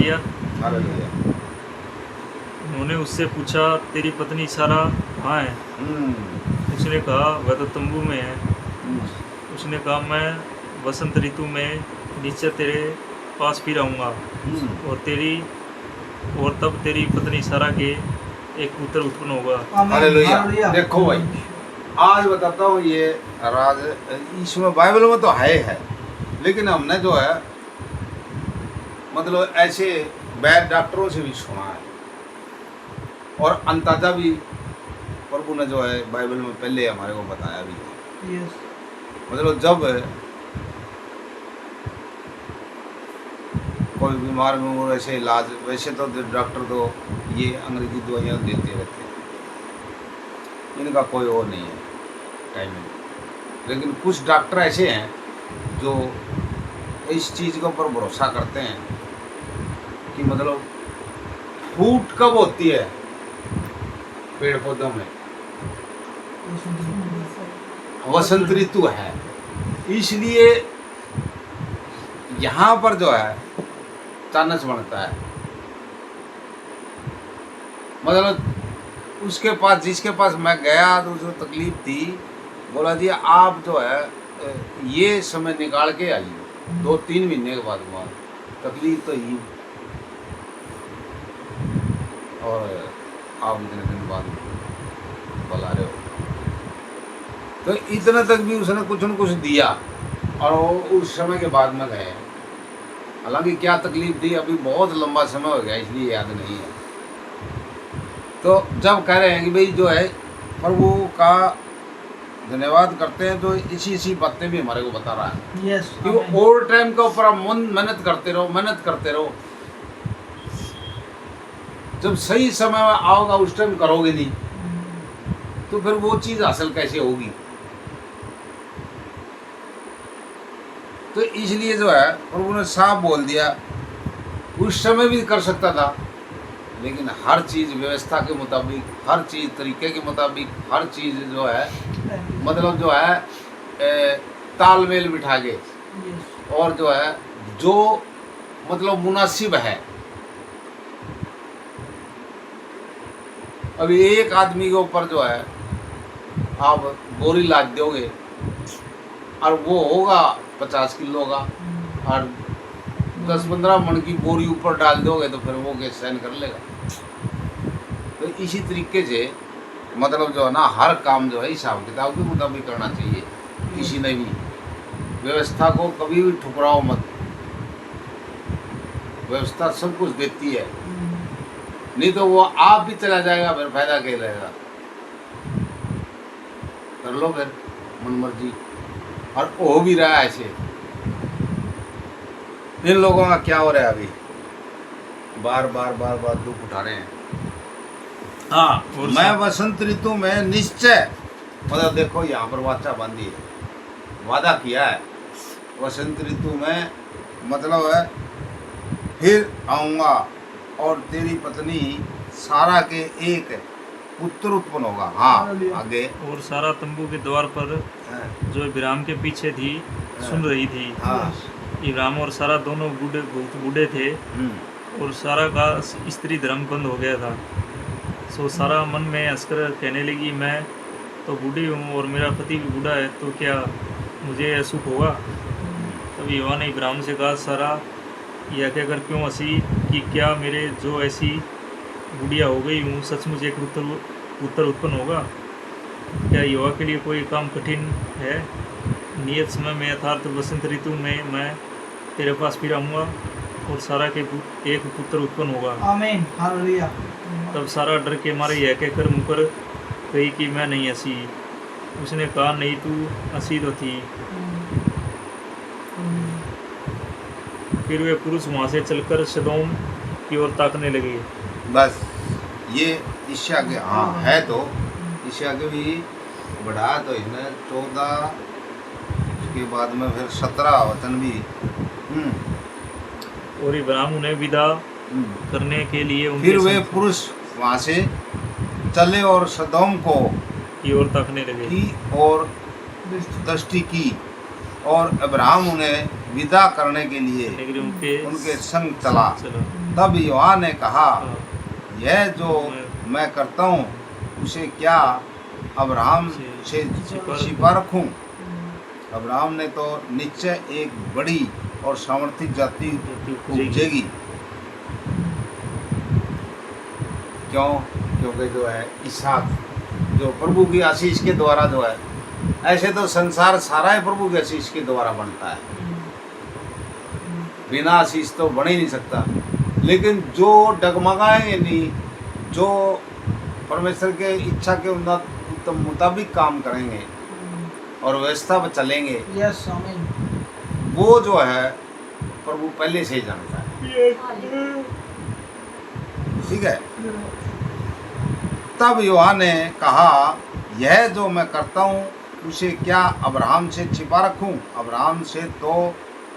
लिया। हालेलुया। उन्होंने उससे पूछा, तेरी पत्नी सारा कहाँ है? उसने कहा, वह तो तंबू में है। उसने कहा, मैं वसंत ऋतु में नीचे तेरे पास फिर आऊँगा और तब तेरी पत्नी सारा के एक पुत्र उत्पन्न होगा। हालेलुया। देखो भाई, आज बताता हूँ ये राज इसमें बाइबल में तो है, लेकिन हमने जो है मतलब ऐसे वैद डॉक्टरों से भी सुना है और अंदाजा भी प्रभु ने जो है बाइबल में पहले हमारे को बताया भी है। मतलब जब कोई बीमार में वो ऐसे इलाज, वैसे तो डॉक्टर तो ये अंग्रेजी दवाइयाँ देते रहते हैं, इनका कोई वो नहीं है टाइमिंग। लेकिन कुछ डॉक्टर ऐसे हैं जो इस चीज़ के ऊपर भरोसा करते हैं कि मतलब फूट कब होती है पेड़ पौधों में, वसंत ऋतु है। इसलिए यहाँ पर जो है चानस बनता है। मतलब उसके पास, जिसके पास मैं गया तो जो तकलीफ थी, बोला जी आप जो है ये समय निकाल के आइए 2-3 महीने के बाद तकलीफ तो ही, और आप इतने दिन बाद बुला रहे हो। तो इतना तक भी उसने कुछ न कुछ दिया और वो उस समय के बाद में गए। हालांकि क्या तकलीफ थी अभी बहुत लंबा समय हो गया, इसलिए याद नहीं है। तो जब कह रहे हैं कि भाई जो है प्रभु का धन्यवाद करते हैं, तो इसी बातें भी हमारे को बता रहा है कि वो ओवर टाइम के ऊपर आप मेहनत करते रहो। जब सही समय आओगा उस टाइम करोगे नहीं तो फिर वो चीज़ हासिल कैसे होगी। तो इसलिए जो है प्रभु ने साफ बोल दिया, उस समय भी कर सकता था, लेकिन हर चीज़ व्यवस्था के मुताबिक, हर चीज़ तरीके के मुताबिक, हर चीज़ जो है मतलब जो है तालमेल बिठा के, और जो है जो मतलब मुनासिब है। अभी एक आदमी के ऊपर जो है आप बोरी लाद दोगे और वो होगा 50 किलो का, और 10-15 मन की बोरी ऊपर डाल दोगे तो फिर वो कैसे सहन कर लेगा। तो इसी तरीके से मतलब जो है ना, हर काम जो है हिसाब किताब के मुताबिक करना चाहिए। किसी ने भी व्यवस्था को कभी भी ठुकराओ मत, व्यवस्था सब कुछ देती है, नहीं तो वो आप भी चला जाएगा, फिर फायदा क्या रहेगा। कर लो फिर मन मर्जी, और हो भी रहा है ऐसे। इन लोगों का क्या हो रहा है अभी, बार बार दुख उठा रहे हैं। हाँ, मैं वसंत ऋतु में निश्चय, मतलब देखो यहाँ पर वाचा बांधी है, वादा किया है वसंत ऋतु में, मतलब है फिर आऊँगा और तेरी पत्नी सारा के एक पुत्र उत्पन्न होगा। हाँ आगे, और सारा तंबू के द्वार पर जो इब्राहिम के पीछे थी सुन रही थी। इब्राहिम और सारा दोनों बूढ़े थे और सारा का स्त्री धर्म बंद हो गया था। सो सारा मन में हंसकर कहने लगी, मैं तो बूढ़ी हूँ और मेरा पति भी बूढ़ा है, तो क्या मुझे सुख होगा? तब युवा ने इब्राहिम से कहा, सारा यह कहकर क्यों हंसी कि क्या मेरे जो ऐसी बुढ़िया हो गई हूँ सचमुच एक पुत्र उत्पन्न होगा? क्या युवा के लिए कोई काम कठिन है? नियत समय में यथार्थ वसंत ऋतु में मैं तेरे पास फिर आऊँगा और सारा के एक पुत्र उत्पन्न होगा। आमीन, हालेलुया। तब सारा डर के मारे यह कहकर मुकर गई कि मैं नहीं हंसी। उसने कहा, नहीं तू हंसी तो थी। फिर वे पुरुष वहाँ से चलकर सदोम की ओर ताकने लगे। बस ये ईशा के, हाँ है तो ईशा के भी बढ़ा तो इसने 14, उसके बाद में फिर 17 वचन भी। और इब्राहिम उन्हें विदा करने के लिए फिर वे पुरुष वहाँ से चले और सदोम को की ओर ताकने लगे की और दृष्टि की। और अब्राहम उन्हें विदा करने के लिए लेकिन उनके संग चला। चलो तब यूहन्ना ने कहा, हाँ, यह जो मैं करता हूँ उसे क्या अब्राहम से छिपा रखूं? अब्राहम ने तो निश्चय एक बड़ी और सामर्थी जाति उपजेगी। क्यों? क्योंकि जो है इसहाक जो प्रभु की आशीष के द्वारा जो है, ऐसे तो संसार सारा ही प्रभु की आशीष के द्वारा बनता है, बिना आशीष तो बन ही नहीं सकता। लेकिन जो डगमगाएंगे नहीं, जो परमेश्वर के इच्छा के मुताबिक काम करेंगे और व्यवस्था पर चलेंगे, यस आमीन, वो जो है प्रभु पहले से ही जानता है। ठीक है। तब यूहन्ना ने कहा, यह जो मैं करता हूँ उसे क्या अब्राहम से छिपा रखूं? अब्राहम से तो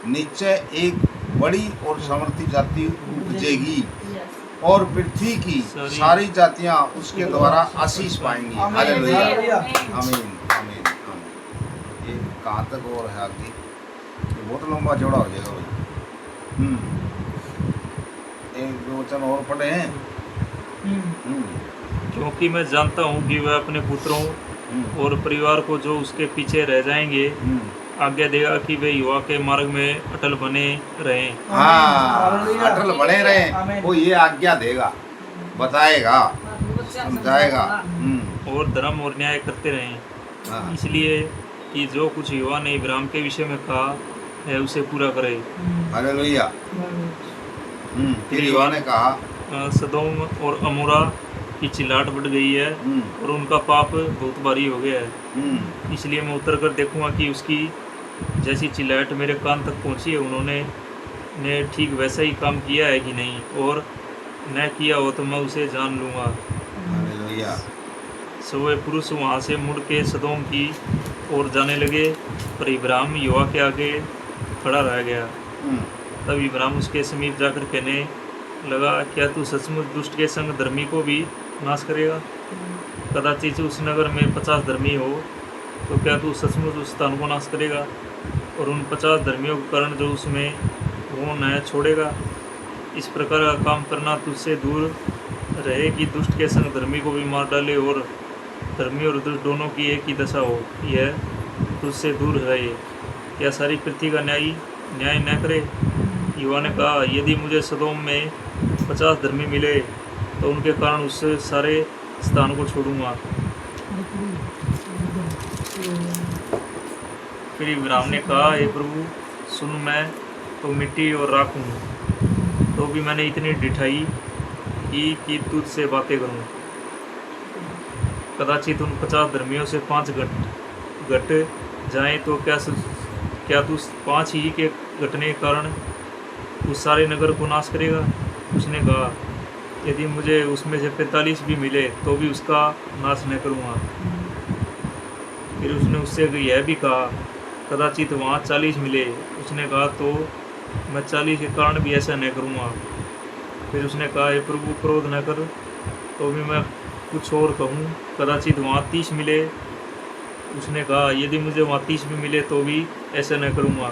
निश्चय एक बड़ी और सामर्थी जाति उपजेगी और पृथ्वी की सारी जातियां उसके द्वारा आशीष पाएंगी। हालेलुया, आमीन, आमीन, आमीन। ये कहाँ तक और है आगे? ये बहुत लंबा चौड़ा हो जाएगा भाई। एक दो वचन और पढ़े हैं। क्योंकि मैं जानता हूँ कि वह अपने पुत्रों और परिवार को जो उसके पीछे रह जाएंगे आज्ञा देगा कि वे युवा के मार्ग में अटल बने रहें। हाँ, अटल बने रहें, वो ये आज्ञा देगा, बताएगा, समझाएगा और धर्म और न्याय करते रहें। हाँ। इसलिए कि जो कुछ युवा ने इब्राहिम के विषय में कहा है उसे पूरा करे। हालेलुया। फिर युवा ने कहा, सदोम और अमोरा की चिल्लाहट बढ़ गई है और उनका पाप बहुत भारी हो गया है। इसलिए मैं उतर कर देखूंगा कि उसकी जैसी चिल्लाहट मेरे कान तक पहुंची है, उन्होंने ठीक वैसा ही काम किया है कि नहीं, और न किया हो तो मैं उसे जान लूँगा। हालेलुया। सो वे पुरुष वहाँ से मुड़ के सदोम की ओर जाने लगे, पर इब्राहिम युवा के आगे खड़ा रह गया। तब इब्राहिम उसके समीप जाकर कहने लगा, क्या तू सचमुच दुष्ट के संग धर्मी को भी नाश करेगा? कदाचित उस नगर में 50 धर्मी हो तो क्या तू सचमुच उस स्थान को नाश करेगा और उन 50 धर्मियों के कारण जो उसमें वो न छोड़ेगा? इस प्रकार का काम करना तुझसे दूर रहे कि दुष्ट के संग धर्मी को भी मार डाले और धर्मी और दुष्ट दोनों की एक ही दशा हो। यह तुझसे दूर रहे। क्या सारी पृथ्वी का न्याय न करे? युवा ने कहा, यदि मुझे सदोम में 50 धर्मी मिले तो उनके कारण उस सारे स्थान को छोड़ूंगा। फिर इब्राहिम ने कहा, हे प्रभु सुन, मैं तो मिट्टी और राख हूँ, तो भी मैंने इतनी डिठाई की कि तुझसे बातें करूँ। कदाचित उन 50 धर्मियों से 5 घट जाएं तो क्या तू 5 ही के घटने के कारण उस सारे नगर को नाश करेगा? उसने कहा, यदि मुझे उसमें से 45 भी मिले तो भी उसका नाश न करूँगा। फिर उसने उससे यह भी कहा, कदाचित वहाँ 40 मिले। उसने कहा, तो मैं 40 के कारण भी ऐसा न करूँगा। फिर उसने कहा, हे प्रभु क्रोध न कर, तो भी मैं कुछ और कहूँ, कदाचित वहाँ 30 मिले। उसने कहा, यदि मुझे वहाँ 30 भी मिले तो भी ऐसा न करूँगा।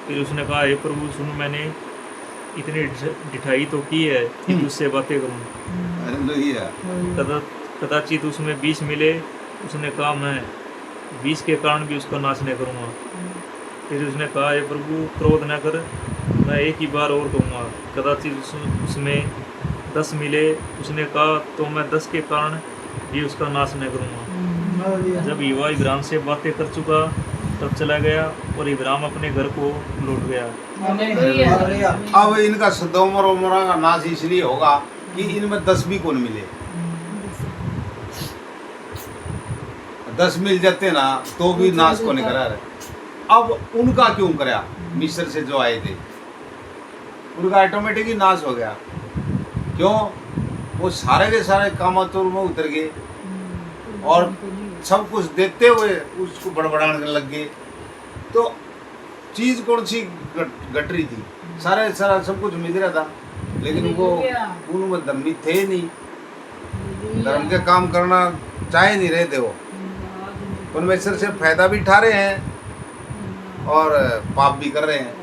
फिर उसने कहा, हे प्रभु सुन, मैंने इतनी डिठाई तो की है कि तुझसे बातें करूँ। कदाचित उसमें 20 मिले। उसने कहा, मैं 20 के कारण भी उसका नाश नहीं करूँगा। फिर उसने कहा, हे प्रभु क्रोध न कर, मैं एक ही बार और कहूँगा, कदाचित उसमें 10 मिले। उसने कहा, तो मैं 10 के कारण भी उसका नाश नहीं करूँगा। जब युवा इब्राहिम से बातें कर चुका तब चला गया और इब्राहिम अपने घर को लौट गया। अब इनका सदोम और अमोरा का नाश इसलिए होगा कि इनमें 10 भी कौन मिले। 10 मिल जाते ना तो भी नाश को नहीं करा रहे। अब उनका क्यों कराया? मिस्र से जो आए थे उनका ऑटोमेटिक ही नाश हो गया। क्यों? वो सारे के सारे कामातुर में उतर गए और सब कुछ देखते हुए उसको बड़बड़ाने लग गए। तो चीज कौन सी घट रही थी? सारा सब कुछ मिल रहा था, लेकिन वो उनमें धर्मी थे नहीं, धर्म के काम करना चाहे नहीं रहे थे। वो परमेश्वर से फायदा भी उठा रहे हैं और पाप भी कर रहे हैं,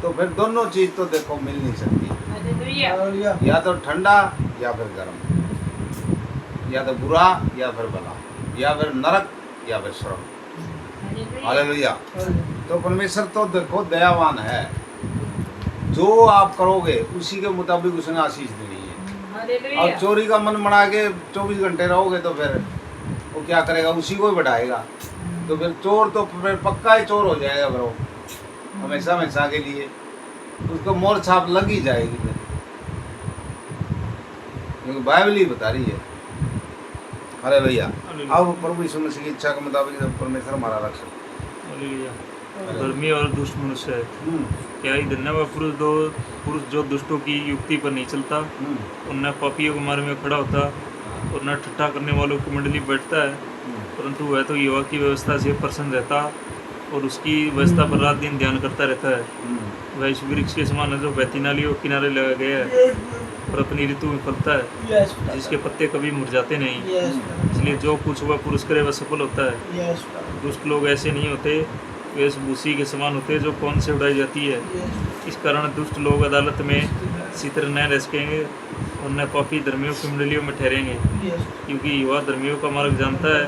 तो फिर दोनों चीज़ तो देखो मिल नहीं सकती, या तो ठंडा या फिर गर्म, या तो बुरा या फिर भला, या फिर नरक या फिर स्वर्ग। हालेलुया। तो परमेश्वर तो देखो दयावान है, जो आप करोगे उसी के मुताबिक उसने आशीष देनी है। और चोरी का मन बना के 24 घंटे रहोगे तो फिर वो क्या करेगा, उसी को ही बढ़ाएगा। तो फिर चोर तो फिर पक्का ही चोर हो जाएगा ब्रो, हमेशा हमेशा के लिए उसको मोर छाप लग ही जाएगी फिर, क्योंकि बाइबल ही बता रही है। हालेलुया। अब प्रभु यीशु मसीह की इच्छा के मुताबिक परमेश्वर हमारा रक्षक। हालेलुया। धर्मी और दुष्ट मनुष्य है, क्या ही धन्यवाद पुरुष जो दुष्टों की युक्ति पर नहीं चलता और न पापियों के मार्ग में खड़ा होता और न ठट्ठा करने वालों की मंडली बैठता है, परंतु वह तो यहोवा की व्यवस्था से प्रसन्न रहता और उसकी व्यवस्था पर रात दिन ध्यान करता रहता है। वह इस वृक्ष के समान है जो बहती नालियों के किनारे लगा गया है और अपनी ऋतु में फलता है, जिसके पत्ते कभी मुरझाते नहीं। इसलिए जो कुछ वह पुरुष करे वह सफल होता है। दुष्ट लोग ऐसे नहीं होते, वे इस भूसी के समान होते हैं जो कौन से उड़ाई जाती है। इस कारण दुष्ट लोग अदालत में चित्र न रह सकेंगे और न पापी धर्मियों की मंडलियों में ठहरेंगे, क्योंकि युवा धर्मियों का मार्ग जानता है,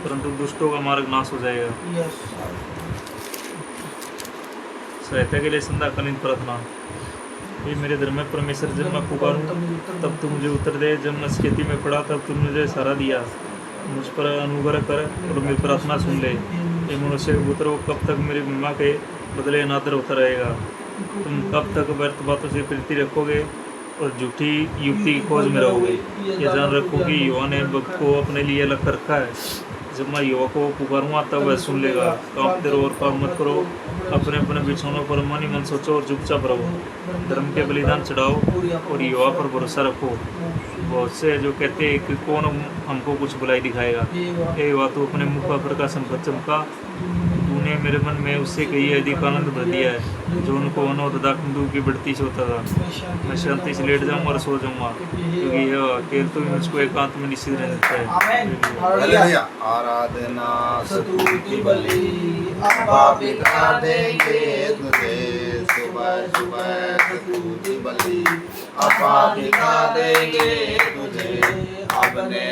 परंतु दुष्टों का मार्ग नाश हो जाएगा। सहायता के लिए संध्याकालीन प्रार्थना। ये मेरे धर्म में परमेश्वर, जब मैं पुकारूं तब तू मुझे उत्तर दे, जब मैं स्थिति में पड़ा तब तू मुझे सहारा दिया। मुझ पर अनुग्रह कर और मेरी प्रार्थना सुन ले। ये मनुष्य के पुत्र, वो कब तक मेरी महिमा के बदले अनादर होता रहेगा? तुम कब तक व्यर्थ बातों से प्रीति रखोगे और झूठी युक्ति की खोज में रहोगे? ये जान रखो कि युवा ने वक्त को अपने लिए अलग कर रखा है। जब मैं युवा को पुकारूंगा तब वह सुन लेगा। कांपते रहो और पाप मत करो, अपने अपने बिछौनों पर मन ही मन सोचो और चुपचाप रहो। धर्म के बलिदान चढ़ाओ और युवा पर भरोसा रखो। बहुत से जो कहते हैं कि कौन हमको कुछ बुलाई दिखाएगा। हे युवा, तू अपने मुख पर प्रकाश चमका, तूने मेरे मन में उससे कही अधिक आनंद भर दिया है, जो उनको अनोदा कुंदू की बढ़ती से होता था। मैं शांति से लेट जाऊंगा और सो जाऊंगा, क्योंकि यह अकेले तो मुझको एकांत में निश्चित रह सकता है। आराधना स्तुति बलि अब्बा पिता देंगे तुझे, सुबह सुबह स्तुति बलि अब्बा पिता देंगे तुझे। अपने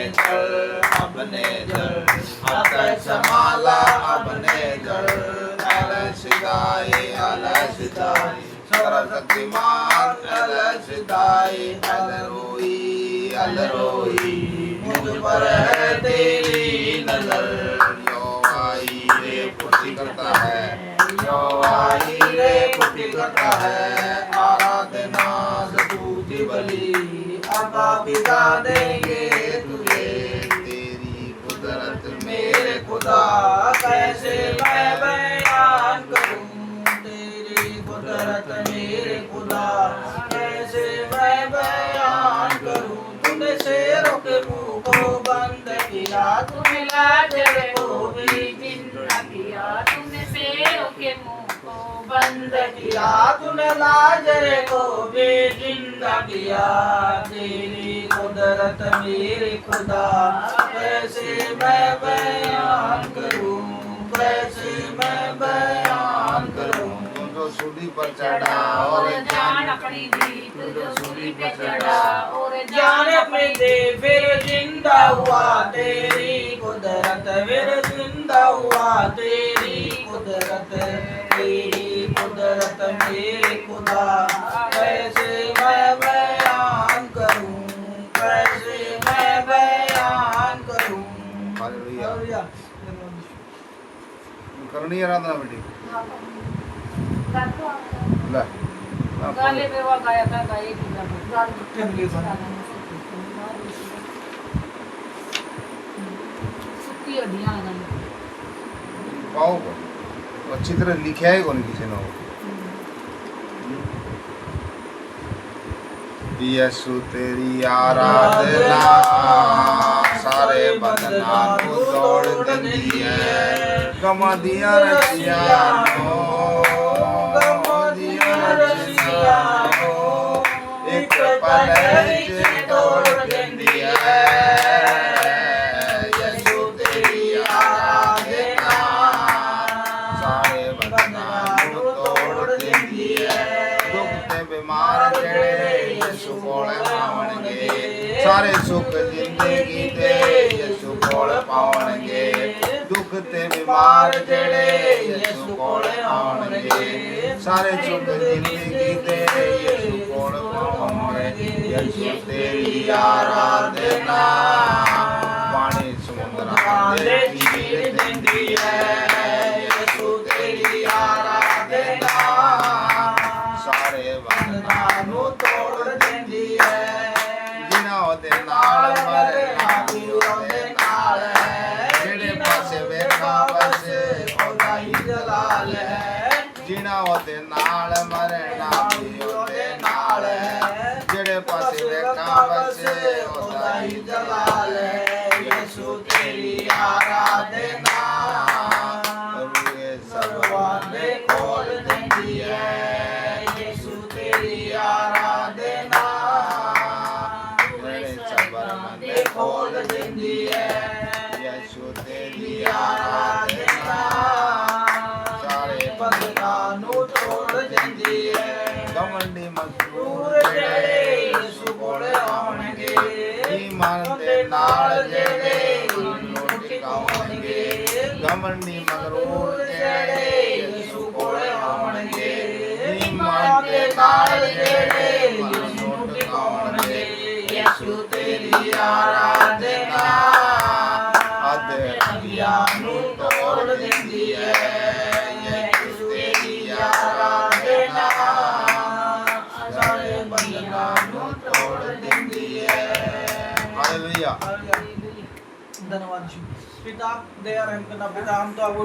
जल अतः संभाला अपने जल, अलसिदाई सर्वशक्तिमान अलसिदाई, अलरोई मुझ पर है तेरी नजर। यहोवा रे पुष्टि करता है, यहोवा रे पुष्टि करता है। आराधना स्तुति बलि अब्बा पिता देंगे तुझे। तेरी कुदरत मेरे खुदा कैसे मैं बयान करूं, तेरी कुदरत मेरे खुदा कैसे मैं बयान करूं। तूने शेरों के मुंह को बंद किया, तूने लाजर को भी जिंदा किया। तूने शेरों के मुंह को बंद किया, तूने लाजर को भी जिंदा किया। तेरी कुदरत मेरे खुदा कैसे मैं बयान करूं, कैसे मैं बयान करूं। जो सूली पर चढ़ा और जान अपनी दी, जो सूली पर चढ़ा और जान अपनी दे, फिर जिंदा हुआ। तेरी कुदरत फिर जिंदा हुआ। तेरी कुदरत मेरे खुदा कैसे मैं बयान करूं, कैसे मैं बयान करूं। हालेलुया। करनी है आराधना बेटी। गाले पे वो गाया था, गाये की सुक्की हड्डियां हैं। पाओ अच्छी तरह लिखा है कौन किसी ने? यीशु तेरी आराधना सारे बंधना को तोड़ देती है। गमा दिया रसिया एक पल तोड़ देती है। यीशु तेरी आराधना सारे बंधना ਕੋਲ ਆਉਣਗੇ ਸਾਰੇ ਸੁੱਖ ਜ਼ਿੰਦਗੀ ਦੇ ਯਿਸੂ ਕੋਲ ਪਾਉਣਗੇ ਦੁੱਖ ਤੇ ਬਿਮਾਰ ਜਿਹੜੇ ਯਿਸੂ ਕੋਲ ਆਉਣਗੇ ਸਾਰੇ ਸੁੱਖ ਜ਼ਿੰਦਗੀ ਦੇ ਯਿਸੂ ਕੋਲ ਪਾਉਣਗੇ ਯਿਸੂ ਤੇਰੀ ਆਰਾਧਨਾ ਪਾਣੀ ਸਮੁੰਦਰਾਂ ਦੇ ਚੀਰ ਦਿੰਦੀ ਹੈ ਯਿਸੂ ਤੇਰੀ ਆਰਾਧਨਾ ਸਾਰੇ ਬੰਧਨਾਂ ਨੂੰ ਤੋੜ ਦਿੰਦੀ ਹੈ ਜਿਨ੍ਹਾਂ ਉਹਦੇ ਨਾਲ ਮਰਨਾ ਵੀ ਉਹਦੇ ਨਾਲ ਹੈ ਜਿਹੜੇ ਪਾਸੇ ਵੇਖਾਂ ਬਸ ਉਹਦਾ ਹੀ ਜਲਾਲ ਹੈ ਜਿਨ੍ਹਾਂ ਉਹਦੇ ਨਾਲ ਮਰਨਾ ਵੀ ਉਹਦੇ ਨਾਲ ਹੈ ਜਿਹੜੇ ਪਾਸੇ ਵੇਖਾਂ ਬਸ ਉਹਦਾ ਹੀ ਜਲਾਲ ਹੈ ਯਿਸੂ ਤੇਰੀ ਆਰਾਧਨਾ ਰੂਏ ਸਰਵਾਂ ਦੇ ਖੋਲ ਦਿੰਦੀ ਹੈ ਯਿਸੂ ਤੇਰੀ ਆਰਾਧਨਾ ਮੇਰੇ ਸਬਰਾਂ ਦੇ ਖੋਲ ਦਿੰਦੀ ਹੈ ਯਿਸੂ ਤੇਰੀ ਆਰਾਧਨਾ ਸਾਰੇ ਬੰਧਨਾਂ ਨੂੰ ਤੋੜ ਦਿੰਦੀ ਹੈ ਗਮੰਡੀ ਮਜ਼ਦੂਰ ਜਿਹੜੇ ਯਿਸੂ ਕੋਲ ਆਉਣਗੇ ਈਮਾਨ ਦੇ ਨਾਲ ਜਿਹੜੇ ਉਹਨੂੰ ਟਿਕਾਉਣਗੇ ਗਮੰਡੀ ਮਗਰੂਰ ਜਿਹੜੇ ਯਿਸੂ ਕੋਲ ਆਉਣਗੇ ਈਮਾਨ ਦੇ ਨਾਲ ਜਿਹੜੇ ਉਹਨੂੰ ਟਿਕਾਉਣਗੇ ਯਿਸੂ ਤੇਰੀ ਆਰਾਧਨਾ ਅਧਿਆਇਆਂ ਨੂੰ ਤੋੜ ਦਿੰਦੀ ਹੈ ਯਿਸੂ ਤੇਰੀ ਆਰਾਧਨਾ ਸਾਰੇ ਬੰਧਨਾਂ ਨੂੰ ਤੋੜ ਦਿੰਦੀ ਹੈ ਹਾਲੇਲੂਇਆ धन्यवाद जी पिता दया रहम करना पिता हम तो आपको